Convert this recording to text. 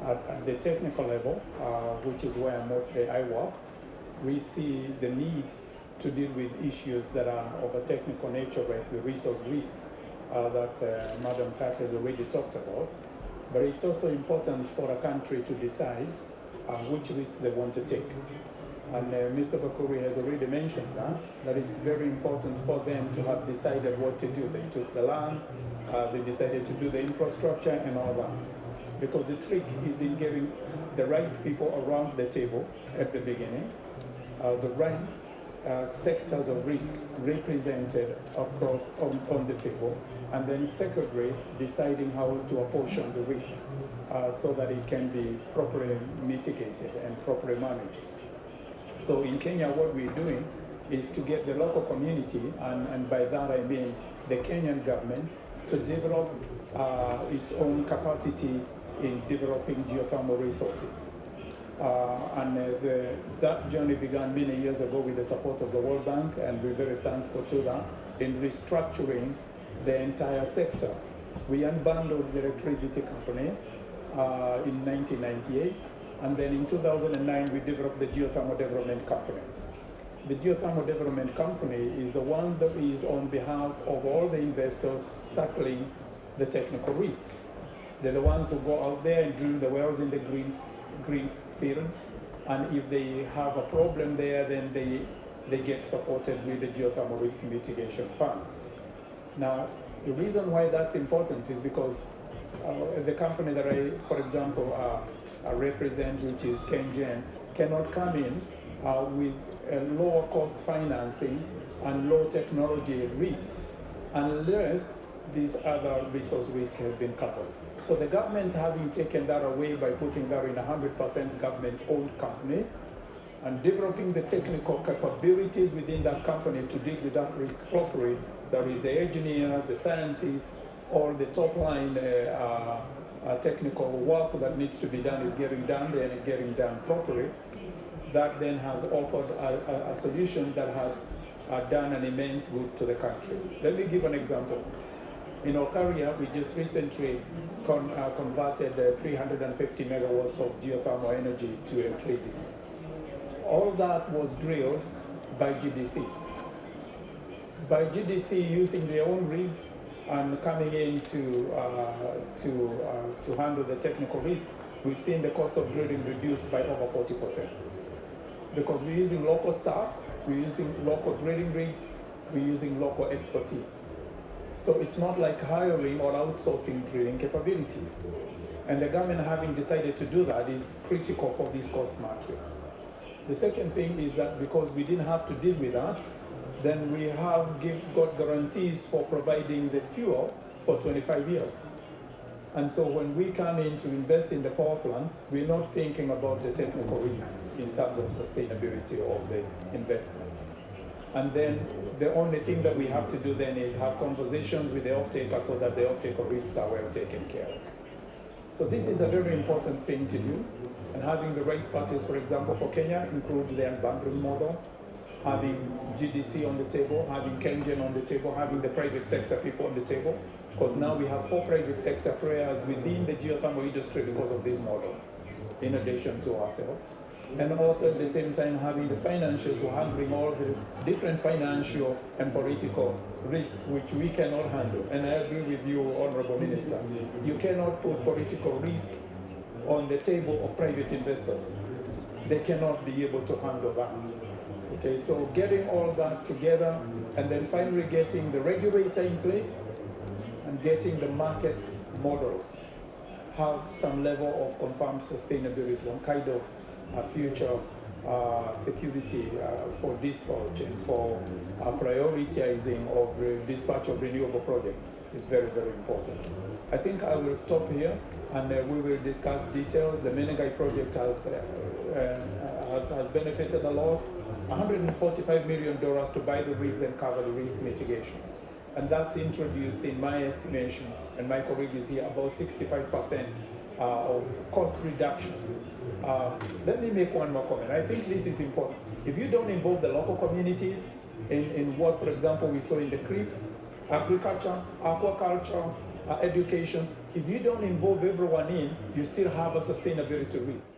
At the technical level, which is where mostly I work, we see the need to deal with issues that are of a technical nature, like the resource risks that Madam Tak has already talked about. But it's also important for a country to decide which risks they want to take. And Mr. Bakuri has already mentioned that it's very important for them to have decided what to do. They took the land, they decided to do the infrastructure and all that. Because the trick is in getting the right people around the table at the beginning, the right sectors of risk represented across on the table, and then secondly, deciding how to apportion the risk so that it can be properly mitigated and properly managed. So in Kenya, what we're doing is to get the local community, and by that I mean the Kenyan government, to develop its own capacity in developing geothermal resources. That journey began many years ago with the support of the World Bank, and we're very thankful to that, in restructuring the entire sector. We unbundled the electricity company in 1998, and then in 2009 we developed the Geothermal Development Company. The Geothermal Development Company is the one that is on behalf of all the investors tackling the technical risk. They're the ones who go out there and drill the wells in the green fields, and if they have a problem there, then they get supported with the geothermal risk mitigation funds. Now, the reason why that's important is because the company that I, for example, represent, which is KenGen, cannot come in with lower cost financing and low technology risks unless this other resource risk has been covered. So the government, having taken that away by putting that in a 100% government-owned company and developing the technical capabilities within that company to deal with that risk properly, that is the engineers, the scientists, all the top-line technical work that needs to be done is getting done there and getting done properly. That then has offered a solution that has done an immense good to the country. Let me give an example. In Okaria, we just recently converted 350 megawatts of geothermal energy to electricity. All that was drilled by GDC. By GDC using their own rigs and coming in to handle the technical risk, we've seen the cost of drilling reduced by over 40%. Because we're using local staff, we're using local drilling rigs, we're using local expertise. So it's not like hiring or outsourcing drilling capability. And the government, having decided to do that, is critical for this cost matrix. The second thing is that because we didn't have to deal with that, then we have got guarantees for providing the fuel for 25 years. And so when we come in to invest in the power plants, we're not thinking about the technical risks in terms of sustainability of the investment. And then the only thing that we have to do then is have conversations with the off-taker so that the off-taker risks are well taken care of. So this is a very important thing to do. And having the right parties, for example, for Kenya, includes the unbundling model, having GDC on the table, having KenGen on the table, having the private sector people on the table, because now we have 4 private sector players within the geothermal industry because of this model, in addition to ourselves. And also at the same time having the financials who are handling all the different financial and political risks which we cannot handle. And I agree with you, Honorable Minister. You cannot put political risk on the table of private investors. They cannot be able to handle that. Okay, so getting all that together and then finally getting the regulator in place and getting the market models have some level of confirmed sustainability, some kind of future security for dispatch and for prioritizing of dispatch of renewable projects is very, very important. I think I will stop here and we will discuss details. The Menengai project has benefited a lot. $145 million to buy the rigs and cover the risk mitigation. And that's introduced, in my estimation, and my colleague is here, about 65% of cost reduction. Let me make one more comment. I think this is important. If you don't involve the local communities in what, for example, we saw in the creek, agriculture, aquaculture, education, If you don't involve everyone in, you still have a sustainability risk.